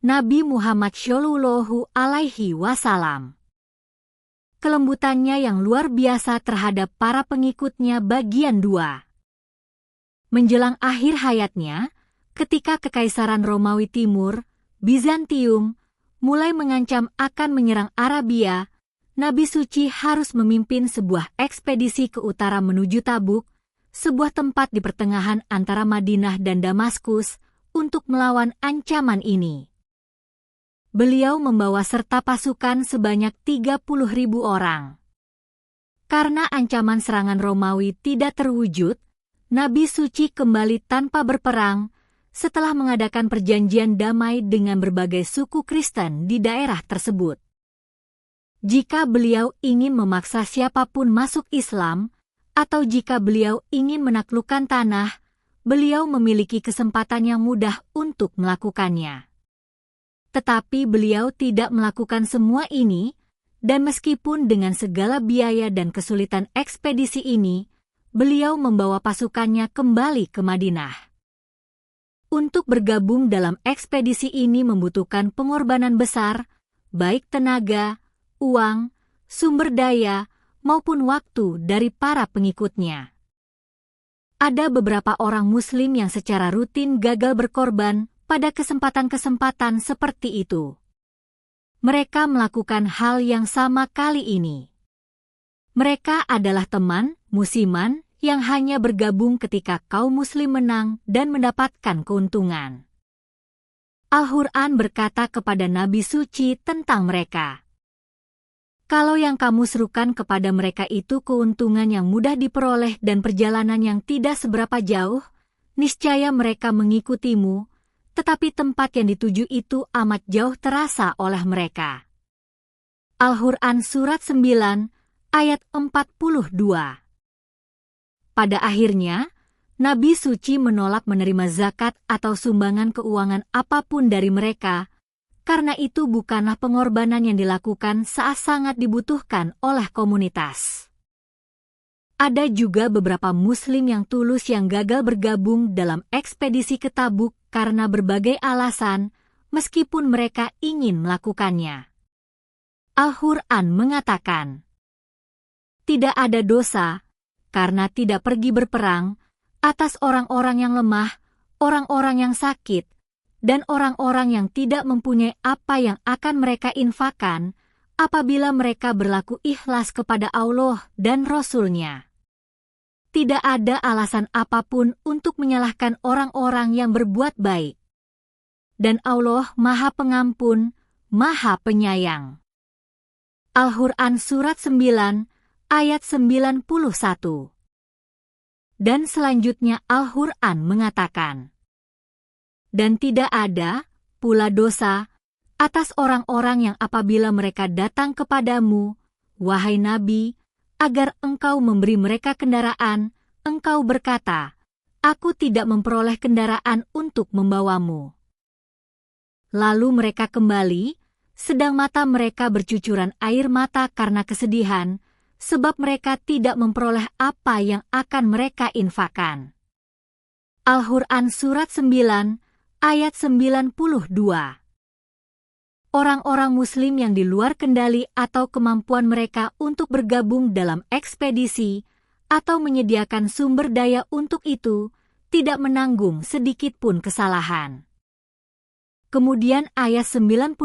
Nabi Muhammad Shallallahu Alaihi Wasallam. Kelembutannya yang luar biasa terhadap para pengikutnya. Bagian 2. Menjelang akhir hayatnya, ketika Kekaisaran Romawi Timur, Bizantium, mulai mengancam akan menyerang Arabia, Nabi Suci harus memimpin sebuah ekspedisi ke utara menuju Tabuk, sebuah tempat di pertengahan antara Madinah dan Damaskus, untuk melawan ancaman ini. Beliau membawa serta pasukan sebanyak 30.000 orang. Karena ancaman serangan Romawi tidak terwujud, Nabi Suci kembali tanpa berperang setelah mengadakan perjanjian damai dengan berbagai suku Kristen di daerah tersebut. Jika beliau ingin memaksa siapapun masuk Islam, atau jika beliau ingin menaklukkan tanah, beliau memiliki kesempatan yang mudah untuk melakukannya. Tetapi beliau tidak melakukan semua ini, dan meskipun dengan segala biaya dan kesulitan ekspedisi ini, beliau membawa pasukannya kembali ke Madinah. Untuk bergabung dalam ekspedisi ini membutuhkan pengorbanan besar, baik tenaga, uang, sumber daya, maupun waktu dari para pengikutnya. Ada beberapa orang Muslim yang secara rutin gagal berkorban pada kesempatan-kesempatan seperti itu. Mereka melakukan hal yang sama kali ini. Mereka adalah teman, musiman, yang hanya bergabung ketika kaum Muslim menang dan mendapatkan keuntungan. Al-Quran berkata kepada Nabi Suci tentang mereka. Kalau yang kamu serukan kepada mereka itu keuntungan yang mudah diperoleh dan perjalanan yang tidak seberapa jauh, niscaya mereka mengikutimu, tetapi tempat yang dituju itu amat jauh terasa oleh mereka. Al-Quran Surat 9, ayat 42. Pada akhirnya, Nabi Suci menolak menerima zakat atau sumbangan keuangan apapun dari mereka, karena itu bukanlah pengorbanan yang dilakukan saat sangat dibutuhkan oleh komunitas. Ada juga beberapa Muslim yang tulus yang gagal bergabung dalam ekspedisi ke Tabuk karena berbagai alasan, meskipun mereka ingin melakukannya. Al-Quran mengatakan, tidak ada dosa, karena tidak pergi berperang, atas orang-orang yang lemah, orang-orang yang sakit, dan orang-orang yang tidak mempunyai apa yang akan mereka infakkan, apabila mereka berlaku ikhlas kepada Allah dan Rasul-Nya. Tidak ada alasan apapun untuk menyalahkan orang-orang yang berbuat baik. Dan Allah Maha Pengampun, Maha Penyayang. Al-Quran Surat 9, ayat 91. Dan selanjutnya Al-Quran mengatakan, dan tidak ada pula dosa atas orang-orang yang apabila mereka datang kepadamu, wahai Nabi, agar engkau memberi mereka kendaraan, engkau berkata, aku tidak memperoleh kendaraan untuk membawamu. Lalu mereka kembali, sedang mata mereka bercucuran air mata karena kesedihan, sebab mereka tidak memperoleh apa yang akan mereka infakkan. Al-Quran Surat 9, ayat 92. Orang-orang Muslim yang di luar kendali atau kemampuan mereka untuk bergabung dalam ekspedisi atau menyediakan sumber daya untuk itu, tidak menanggung sedikit pun kesalahan. Kemudian ayat 92,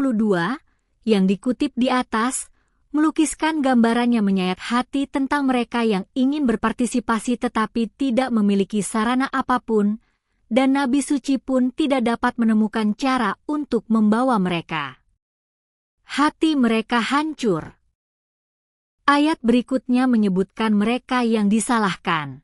yang dikutip di atas, melukiskan gambaran yang menyayat hati tentang mereka yang ingin berpartisipasi tetapi tidak memiliki sarana apapun, dan Nabi Suci pun tidak dapat menemukan cara untuk membawa mereka. Hati mereka hancur. Ayat berikutnya menyebutkan mereka yang disalahkan.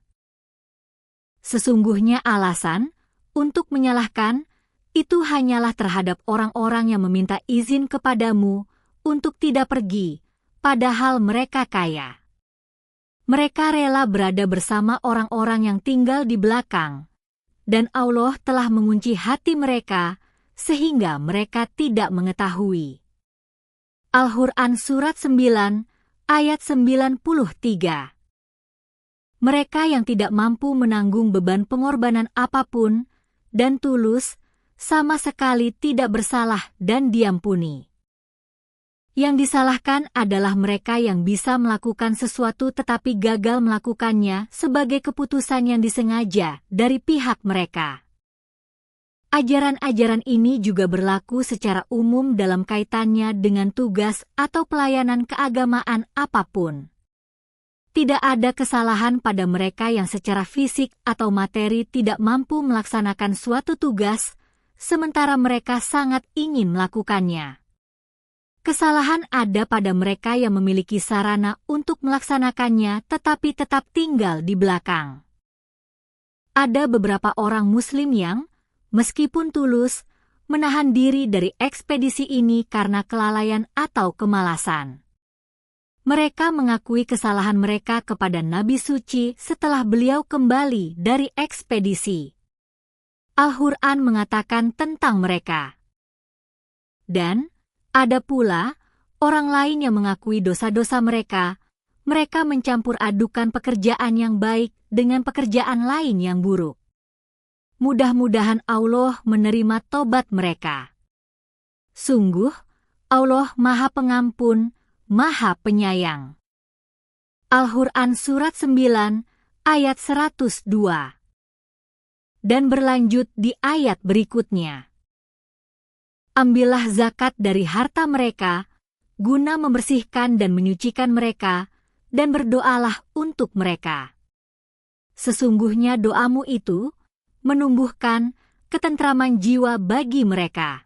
Sesungguhnya alasan untuk menyalahkan itu hanyalah terhadap orang-orang yang meminta izin kepadamu untuk tidak pergi, padahal mereka kaya. Mereka rela berada bersama orang-orang yang tinggal di belakang, dan Allah telah mengunci hati mereka sehingga mereka tidak mengetahui. Al-Quran Surat 9, ayat 93. Mereka yang tidak mampu menanggung beban pengorbanan apapun dan tulus, sama sekali tidak bersalah dan diampuni. Yang disalahkan adalah mereka yang bisa melakukan sesuatu tetapi gagal melakukannya sebagai keputusan yang disengaja dari pihak mereka. Ajaran-ajaran ini juga berlaku secara umum dalam kaitannya dengan tugas atau pelayanan keagamaan apapun. Tidak ada kesalahan pada mereka yang secara fisik atau materi tidak mampu melaksanakan suatu tugas, sementara mereka sangat ingin melakukannya. Kesalahan ada pada mereka yang memiliki sarana untuk melaksanakannya tetapi tetap tinggal di belakang. Ada beberapa orang Muslim yang, meskipun tulus, menahan diri dari ekspedisi ini karena kelalaian atau kemalasan. Mereka mengakui kesalahan mereka kepada Nabi Suci setelah beliau kembali dari ekspedisi. Al-Quran mengatakan tentang mereka. Dan ada pula orang lain yang mengakui dosa-dosa mereka. Mereka mencampur adukan pekerjaan yang baik dengan pekerjaan lain yang buruk. Mudah-mudahan Allah menerima tobat mereka. Sungguh, Allah Maha Pengampun, Maha Penyayang. Al-Quran Surat 9, ayat 102. Dan berlanjut di ayat berikutnya. Ambillah zakat dari harta mereka, guna membersihkan dan menyucikan mereka, dan berdoalah untuk mereka. Sesungguhnya doamu itu menumbuhkan ketentraman jiwa bagi mereka.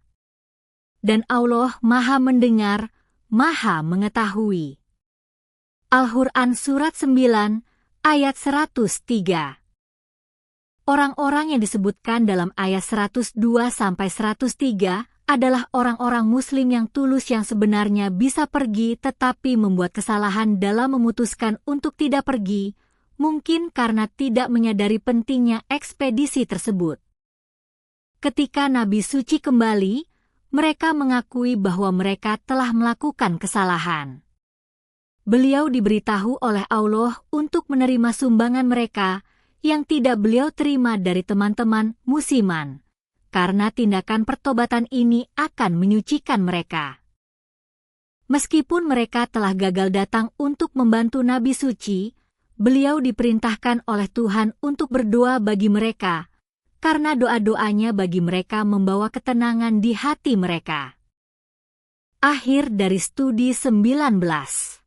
Dan Allah Maha Mendengar, Maha Mengetahui. Al-Quran Surat 9, ayat 103. Orang-orang yang disebutkan dalam ayat 102-103 adalah orang-orang Muslim yang tulus yang sebenarnya bisa pergi tetapi membuat kesalahan dalam memutuskan untuk tidak pergi, mungkin karena tidak menyadari pentingnya ekspedisi tersebut. Ketika Nabi Suci kembali, mereka mengakui bahwa mereka telah melakukan kesalahan. Beliau diberitahu oleh Allah untuk menerima sumbangan mereka yang tidak beliau terima dari teman-teman musiman. Karena tindakan pertobatan ini akan menyucikan mereka. Meskipun mereka telah gagal datang untuk membantu Nabi Suci, beliau diperintahkan oleh Tuhan untuk berdoa bagi mereka, karena doa-doanya bagi mereka membawa ketenangan di hati mereka. Akhir dari studi 19.